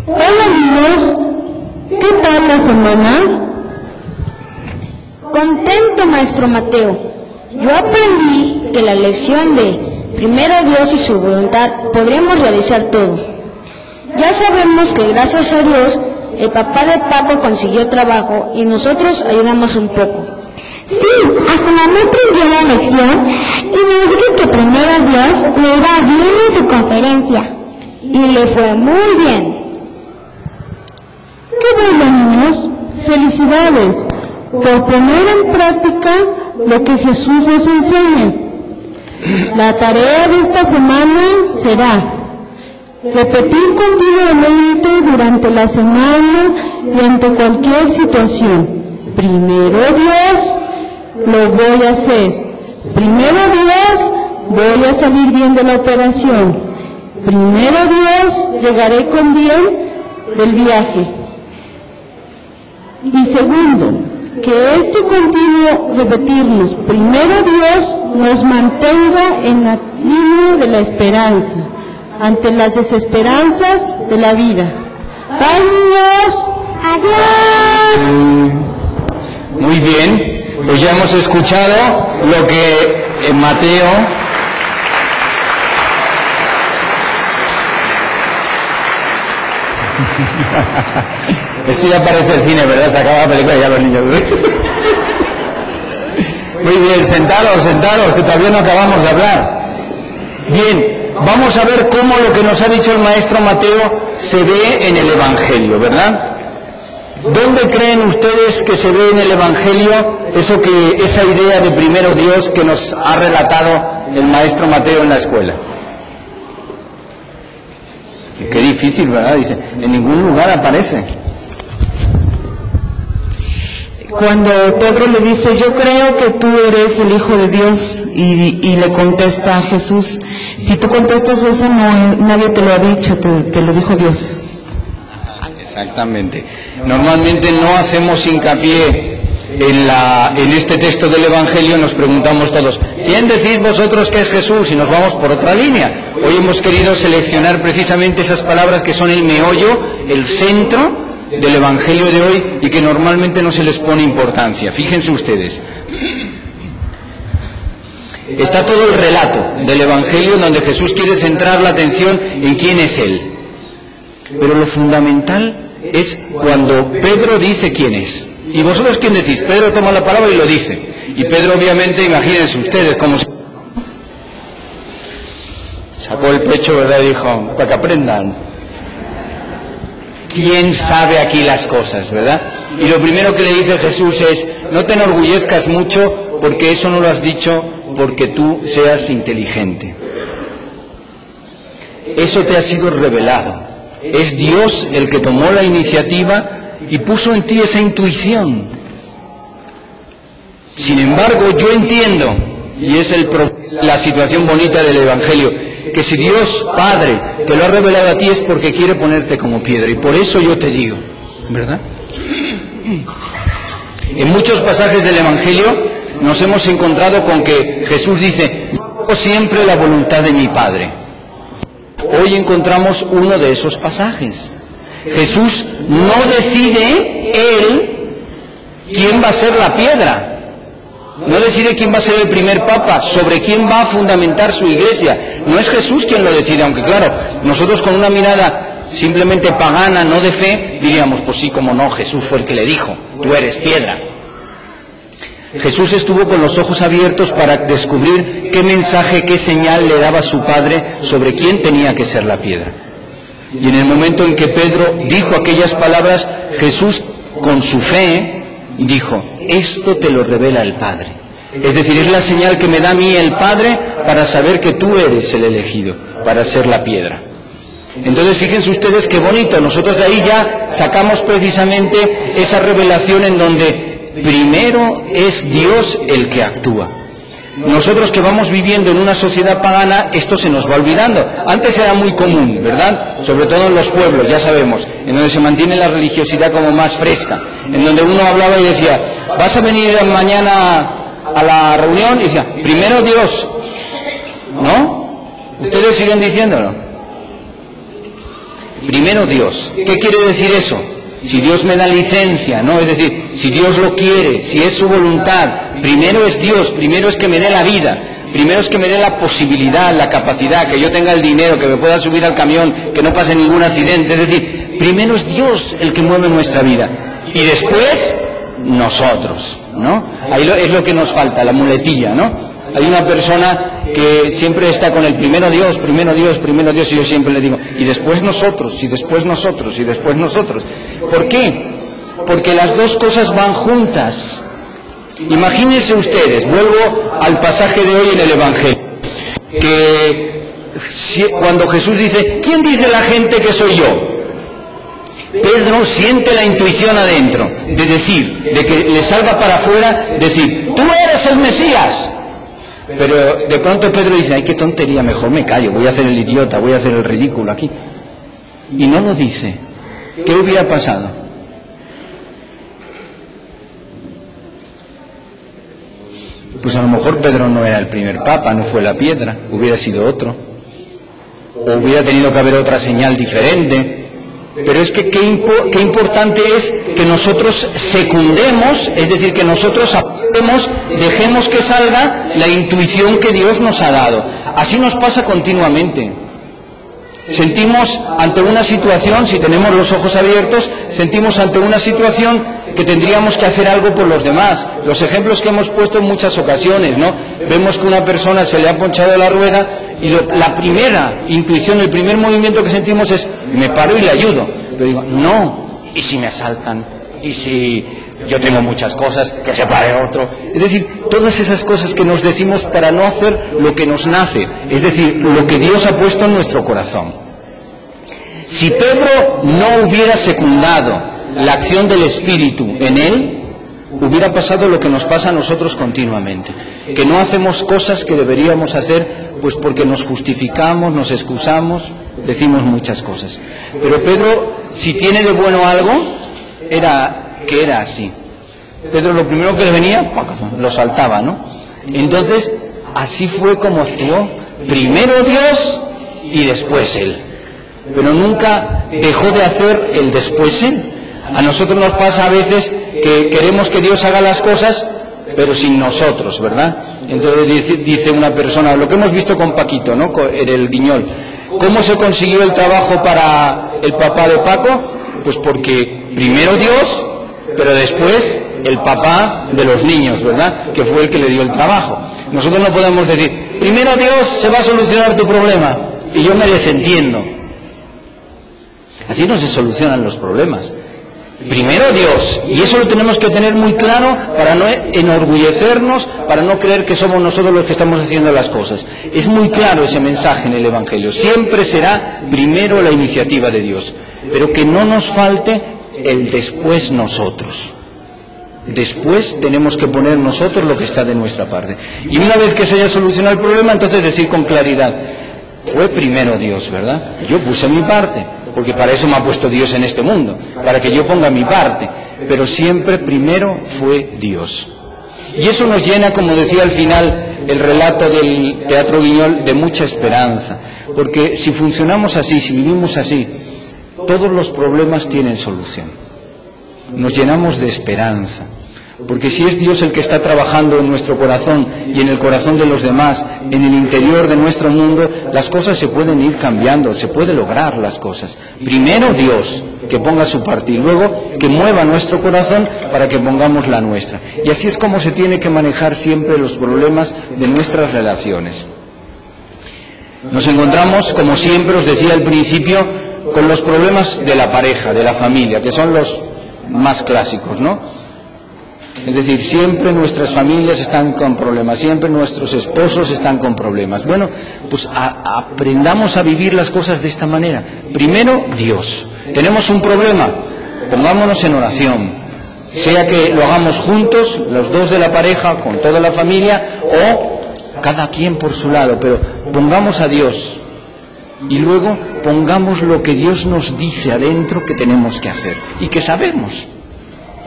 Hola niños, ¿qué tal la semana? Contento, maestro Mateo. Yo aprendí que la lección de primero Dios y su voluntad podremos realizar todo. Ya sabemos que gracias a Dios el papá de Paco consiguió trabajo y nosotros ayudamos un poco. Sí, hasta mamá aprendió la lección y nos dijo que primero Dios le iba bien en su conferencia. Y le fue muy bien. ¡Qué bueno, niños! ¡Felicidades por poner en práctica lo que Jesús nos enseña! La tarea de esta semana será repetir continuamente durante la semana y ante cualquier situación. Primero Dios, lo voy a hacer. Primero Dios, voy a salir bien de la operación. Primero Dios, llegaré con bien del viaje. Y segundo, que este continuo repetirnos, primero Dios, nos mantenga en la línea de la esperanza, ante las desesperanzas de la vida. ¡Bye, niños! ¡Adiós! Muy bien, pues ya hemos escuchado lo que Mateo... Esto ya parece el cine, ¿verdad? Se acaba la película y ya los niños. Muy bien, sentados, que todavía no acabamos de hablar. Bien, vamos a ver cómo lo que nos ha dicho el maestro Mateo se ve en el Evangelio, ¿verdad? ¿Dónde creen ustedes que se ve en el Evangelio esa idea de primero Dios que nos ha relatado el maestro Mateo en la escuela? Qué difícil, ¿verdad? Dice, en ningún lugar aparece. Cuando Pedro le dice, yo creo que tú eres el Hijo de Dios, y le contesta a Jesús, si tú contestas eso, nadie te lo ha dicho, te lo dijo Dios. Exactamente. Normalmente no hacemos hincapié en este texto del Evangelio, nos preguntamos todos, ¿quién decís vosotros que es Jesús? Y nos vamos por otra línea. Hoy hemos querido seleccionar precisamente esas palabras que son el meollo, el centro del Evangelio de hoy y que normalmente no se les pone importancia. Fíjense ustedes. Está todo el relato del Evangelio donde Jesús quiere centrar la atención en quién es Él. Pero lo fundamental es cuando Pedro dice quién es. ¿Y vosotros quién decís? Pedro toma la palabra y lo dice. Y Pedro obviamente, imagínense ustedes, como sacó el pecho, ¿verdad? Y dijo, para que aprendan. ¿Quién sabe aquí las cosas, verdad? Y lo primero que le dice Jesús es, no te enorgullezcas mucho porque eso no lo has dicho porque tú seas inteligente. Eso te ha sido revelado. Es Dios el que tomó la iniciativa y puso en ti esa intuición. Sin embargo, yo entiendo, y es la situación bonita del Evangelio, que si Dios Padre te lo ha revelado a ti es porque quiere ponerte como piedra, y por eso yo te digo, ¿verdad? En muchos pasajes del Evangelio nos hemos encontrado con que Jesús dice, hago siempre la voluntad de mi Padre. Hoy encontramos uno de esos pasajes. Jesús no decide Él quién va a ser la piedra. No decide quién va a ser el primer papa, sobre quién va a fundamentar su iglesia. No es Jesús quien lo decide, aunque claro, nosotros con una mirada simplemente pagana, no de fe, diríamos, pues sí, como no, Jesús fue el que le dijo, tú eres piedra. Jesús estuvo con los ojos abiertos para descubrir qué mensaje, qué señal le daba su Padre sobre quién tenía que ser la piedra. Y en el momento en que Pedro dijo aquellas palabras, Jesús, con su fe, dijo, esto te lo revela el Padre. Es decir, es la señal que me da a mí el Padre para saber que tú eres el elegido, para ser la piedra. Entonces, fíjense ustedes qué bonito. Nosotros de ahí ya sacamos precisamente esa revelación en donde primero es Dios el que actúa. Nosotros que vamos viviendo en una sociedad pagana, esto se nos va olvidando. Antes era muy común, ¿verdad? Sobre todo en los pueblos, ya sabemos, en donde se mantiene la religiosidad como más fresca, en donde uno hablaba y decía, ¿vas a venir mañana a la reunión? Y decía, primero Dios, ¿no? ¿Ustedes siguen diciéndolo? primero Dios. ¿Qué quiere decir eso? Si Dios me da licencia, ¿no? Es decir, si Dios lo quiere, si es su voluntad, primero es Dios, primero es que me dé la vida, primero es que me dé la posibilidad, la capacidad, que yo tenga el dinero, que me pueda subir al camión, que no pase ningún accidente. Es decir, primero es Dios el que mueve nuestra vida. Y después, nosotros, ¿no? Ahí es lo que nos falta, la muletilla, ¿no? Hay una persona que siempre está con el primero Dios, primero Dios, primero Dios, y yo siempre le digo, y después nosotros, y después nosotros, y después nosotros. ¿Por qué? Porque las dos cosas van juntas. Imagínense ustedes, vuelvo al pasaje de hoy en el Evangelio, que cuando Jesús dice, ¿quién dice la gente que soy yo? Pedro siente la intuición adentro, de decir, de que le salga para afuera, decir, tú eres el Mesías. Pero de pronto Pedro dice, ay, qué tontería, mejor me callo, voy a hacer el idiota, voy a hacer el ridículo aquí. Y no lo dice. ¿Qué hubiera pasado? Pues a lo mejor Pedro no era el primer papa, no fue la piedra, hubiera sido otro. O hubiera tenido que haber otra señal diferente. Pero es que qué importante es que nosotros secundemos, es decir, que nosotros dejemos que salga la intuición que Dios nos ha dado. Así nos pasa continuamente. Sentimos ante una situación, si tenemos los ojos abiertos, sentimos ante una situación que tendríamos que hacer algo por los demás. Los ejemplos que hemos puesto en muchas ocasiones, ¿no? Vemos que una persona se le ha ponchado la rueda y la primera intuición, el primer movimiento que sentimos es, me paro y le ayudo. Pero digo, no, ¿y si me asaltan? ¿Y si yo tengo muchas cosas, que se pare otro? Es decir, todas esas cosas que nos decimos para no hacer lo que nos nace, es decir, lo que Dios ha puesto en nuestro corazón. Si Pedro no hubiera secundado la acción del Espíritu en él, hubiera pasado lo que nos pasa a nosotros continuamente, que no hacemos cosas que deberíamos hacer, pues porque nos justificamos, nos excusamos, decimos muchas cosas. Pero Pedro, si tiene de bueno algo, era así. Pedro lo primero que le venía, lo saltaba, ¿no? Entonces, así fue como actuó, primero Dios y después él. Pero nunca dejó de hacer el después él. A nosotros nos pasa a veces que queremos que Dios haga las cosas, pero sin nosotros, ¿verdad? Entonces dice una persona, lo que hemos visto con Paquito, ¿no? En el Guiñol. ¿Cómo se consiguió el trabajo para el papá de Paco? Pues porque primero Dios, pero después el papá de los niños, ¿verdad? Que fue el que le dio el trabajo. Nosotros no podemos decir, primero Dios, se va a solucionar tu problema, y yo me desentiendo. Así no se solucionan los problemas. Primero Dios, y eso lo tenemos que tener muy claro para no enorgullecernos, para no creer que somos nosotros los que estamos haciendo las cosas. Es muy claro ese mensaje en el Evangelio. Siempre será primero la iniciativa de Dios, pero que no nos falte el después nosotros. Después tenemos que poner nosotros lo que está de nuestra parte. Y una vez que se haya solucionado el problema, entonces decir con claridad, fue primero Dios, ¿verdad? Yo puse mi parte, porque para eso me ha puesto Dios en este mundo, para que yo ponga mi parte, pero siempre primero fue Dios. Y eso nos llena, como decía al final el relato del Teatro Guiñol, de mucha esperanza, porque si funcionamos así, si vivimos así, todos los problemas tienen solución. Nos llenamos de esperanza, porque si es Dios el que está trabajando en nuestro corazón y en el corazón de los demás, en el interior de nuestro mundo, las cosas se pueden ir cambiando, se puede lograr las cosas. Primero Dios, que ponga su parte, y luego que mueva nuestro corazón para que pongamos la nuestra. Y así es como se tiene que manejar siempre los problemas de nuestras relaciones. Nos encontramos, como siempre os decía al principio, con los problemas de la pareja, de la familia, que son los más clásicos, ¿no? Es decir, siempre nuestras familias están con problemas, siempre nuestros esposos están con problemas. Bueno, pues aprendamos a vivir las cosas de esta manera. Primero, Dios. Tenemos un problema, pongámonos en oración. Sea que lo hagamos juntos, los dos de la pareja, con toda la familia, o cada quien por su lado, pero pongamos a Dios. Y luego pongamos lo que Dios nos dice adentro que tenemos que hacer y que sabemos.